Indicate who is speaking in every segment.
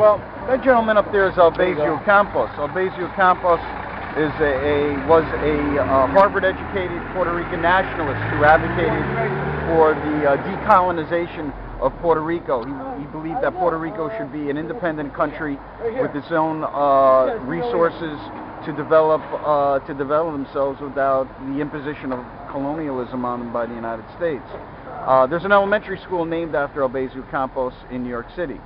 Speaker 1: Well, that gentleman up there is Albazio Campos. Albazio Campos was a Harvard-educated Puerto Rican nationalist who advocated for the decolonization of Puerto Rico. He believed that Puerto Rico should be an independent country with its own resources to develop themselves without the imposition of colonialism on them by the United States. There's an elementary school named after Albazio Campos in New York City.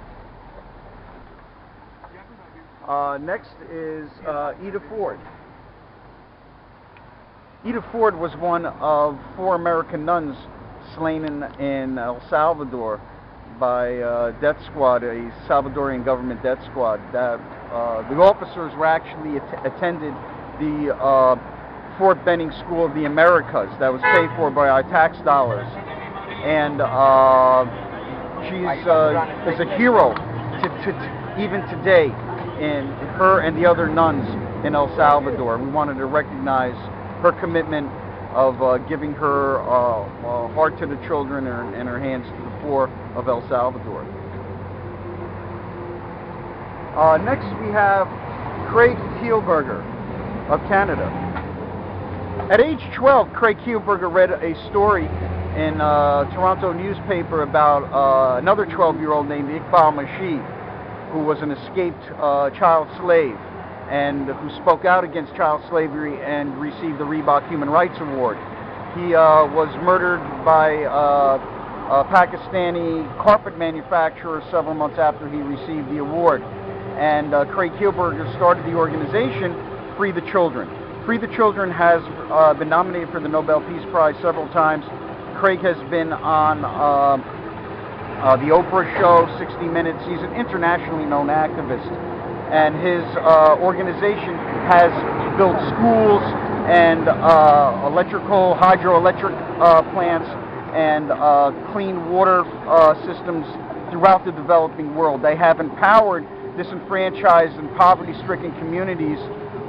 Speaker 1: Next is Ida Ford. Ida Ford was one of 4 American nuns slain in El Salvador by death squad, a Salvadorian government death squad. That the officers were actually attended the Fort Benning School of the Americas that was paid for by our tax dollars, and she's is a hero even today in her and the other nuns in El Salvador. We wanted to recognize her commitment of giving her heart to the children and her hands to the poor of El Salvador. Next we have Craig Kielburger of Canada. At age 12, Craig Kielburger read a story in a Toronto newspaper about another 12-year-old named Iqbal Masih, who was an escaped child slave and who spoke out against child slavery and received the Reebok Human Rights Award. He was murdered by a Pakistani carpet manufacturer several months after he received the award. And Craig Kielburger started the organization Free the Children. Free the Children has been nominated for the Nobel Peace Prize several times. Craig has been on the Oprah show, 60 Minutes. He's an internationally known activist, and his organization has built schools and hydroelectric plants and clean water systems throughout the developing world. They have empowered disenfranchised and poverty-stricken communities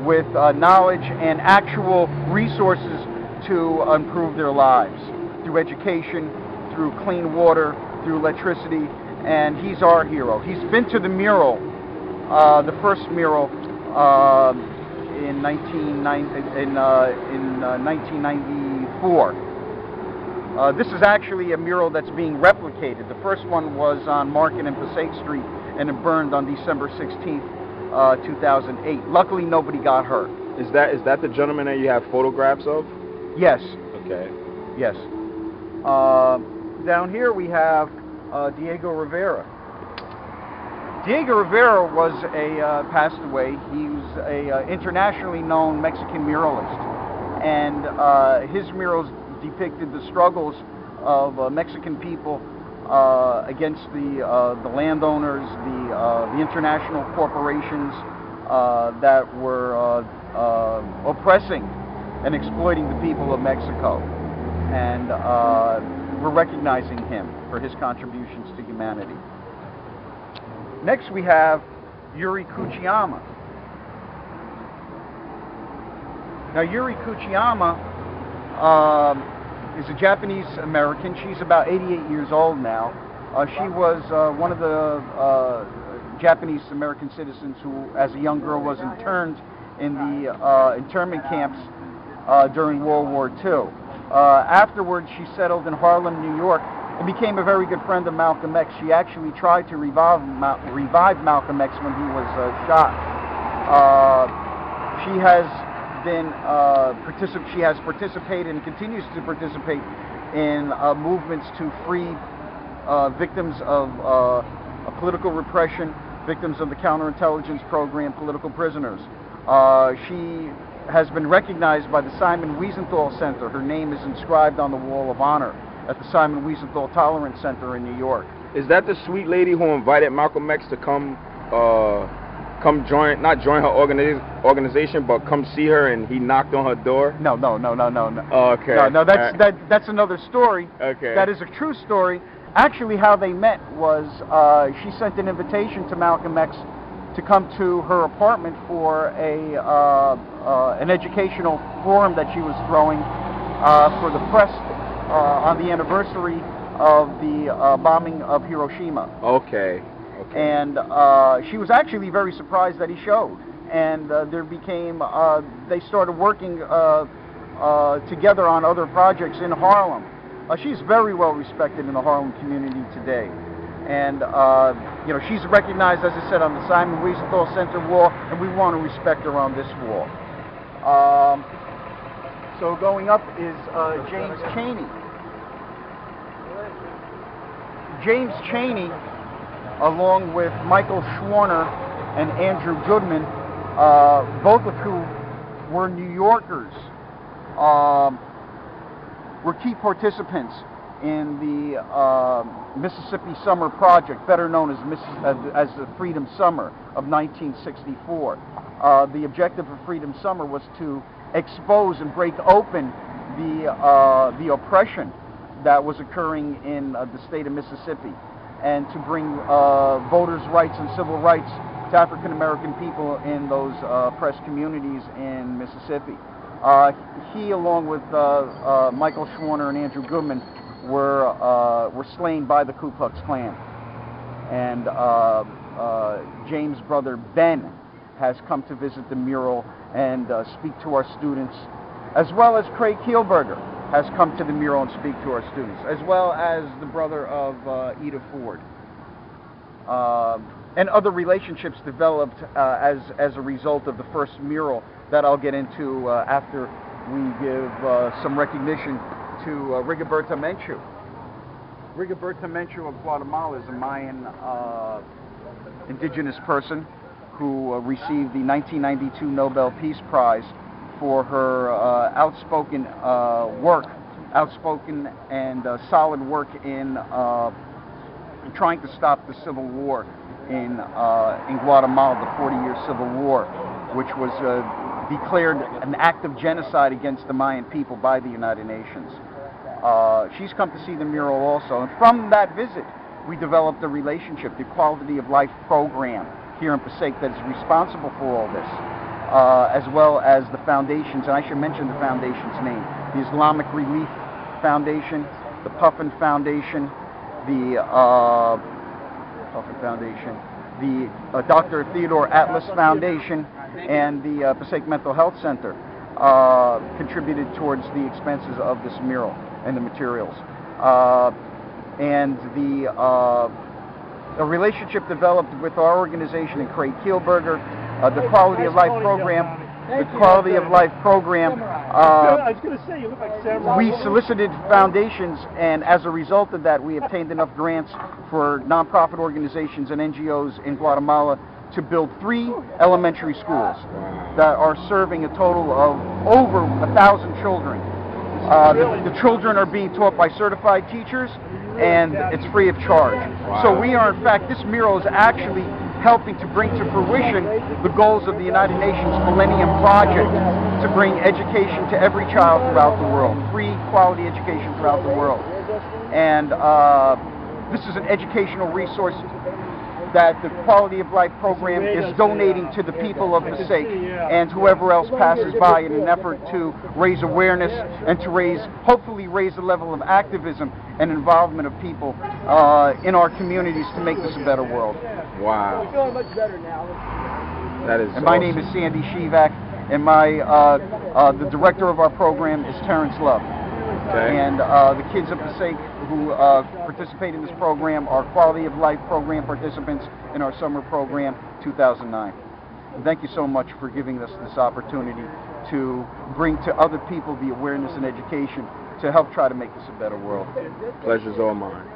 Speaker 1: with knowledge and actual resources to improve their lives through education, through clean water, through electricity, and he's our hero. He's been to the mural, the first mural in 1994. This is actually a mural that's being replicated. The first one was on Market and Passaic Street, and it burned on December 16th, 2008. Luckily, nobody got hurt.
Speaker 2: Is that the gentleman that you have photographs of?
Speaker 1: Yes.
Speaker 2: Okay.
Speaker 1: Yes. Down here we have Diego Rivera. Diego Rivera was passed away. He was a internationally known Mexican muralist, and his murals depicted the struggles of Mexican people against the landowners, the international corporations that were oppressing and exploiting the people of Mexico. And we're recognizing him for his contributions to humanity. Next we have Yuri Kuchiyama. Now Yuri Kuchiyama is a Japanese American. She's about 88 years old now. She was one of the Japanese American citizens who, as a young girl, was interned in the internment camps during World War II. Afterwards, she settled in Harlem, New York, and became a very good friend of Malcolm X. She actually tried to revive Malcolm X when he was shot. She has participated and continues to participate in movements to free victims of political repression, victims of the counterintelligence program, political prisoners. She has been recognized by the Simon Wiesenthal Center. Her name is inscribed on the Wall of Honor at the Simon Wiesenthal Tolerance Center in New York.
Speaker 2: Is that the sweet lady who invited Malcolm X to come join, not join her organization, but come see her, and he knocked on her door?
Speaker 1: No.
Speaker 2: Oh, okay.
Speaker 1: No, that's another story.
Speaker 2: Okay.
Speaker 1: That is a true story. Actually, how they met was she sent an invitation to Malcolm X to come to her apartment for an educational forum that she was throwing for the press on the anniversary of the bombing of Hiroshima.
Speaker 2: Okay. Okay.
Speaker 1: And she was actually very surprised that he showed. And there became, they started working together on other projects in Harlem. She's very well respected in the Harlem community today. And, you know, she's recognized, as I said, on the Simon Wiesenthal Center wall, and we want to respect her on this wall. So going up is James Chaney. James Chaney, along with Michael Schwarner and Andrew Goodman, both of whom were New Yorkers, were key participants in the Mississippi Summer Project, better known as the Freedom Summer of 1964. The objective of Freedom Summer was to expose and break open the oppression that was occurring in the state of Mississippi, and to bring voters' rights and civil rights to African American people in those oppressed communities in Mississippi. He, along with Michael Schwarner and Andrew Goodman, were slain by the Ku Klux Klan. And James' brother Ben has come to visit the mural and speak to our students, as well as Craig Kielberger has come to the mural and speak to our students, as well as the brother of Ida Ford. And other relationships developed as a result of the first mural that I'll get into after we give some recognition to Rigoberta Menchú. Rigoberta Menchú of Guatemala is a Mayan indigenous person who received the 1992 Nobel Peace Prize for her outspoken and solid work in trying to stop the Civil War in Guatemala, the 40-year Civil War, which was declared an act of genocide against the Mayan people by the United Nations. She's come to see the mural also, and from that visit, we developed a relationship, the Quality of Life program here in Passaic, that is responsible for all this, as well as the foundations, and I should mention the foundation's name: the Islamic Relief Foundation, the Puffin Foundation, the Dr. Theodore Atlas Foundation, and the Passaic Mental Health Center contributed towards the expenses of this mural and the materials. And a relationship developed with our organization and Craig Kielberger, the Quality of Life program. The Quality of Life program.
Speaker 3: I was going to say, you look like Sam.
Speaker 1: We solicited foundations, and as a result of that, we obtained enough grants for nonprofit organizations and NGOs in Guatemala to build 3 elementary schools that are serving a total of over 1,000 children. The children are being taught by certified teachers, and it's free of charge. So we are, in fact, this mural is actually helping to bring to fruition the goals of the United Nations Millennium Project to bring education to every child throughout the world, free quality education throughout the world. And this is an educational resource that the Quality of Life program is donating to the people of Passaic and whoever else passes by in an effort to raise awareness and to hopefully raise the level of activism and involvement of people in our communities to make this a better world.
Speaker 2: Wow.
Speaker 3: We're feeling much better now.
Speaker 2: That is
Speaker 1: And my
Speaker 2: awesome.
Speaker 1: name is Sandy Shivak, and the director of our program is Terrence Love.
Speaker 2: Okay.
Speaker 1: And the kids of Passaic who participate in this program are Quality of Life program participants in our summer program 2009. And thank you so much for giving us this opportunity to bring to other people the awareness and education to help try to make this a better world.
Speaker 2: Pleasure's all mine.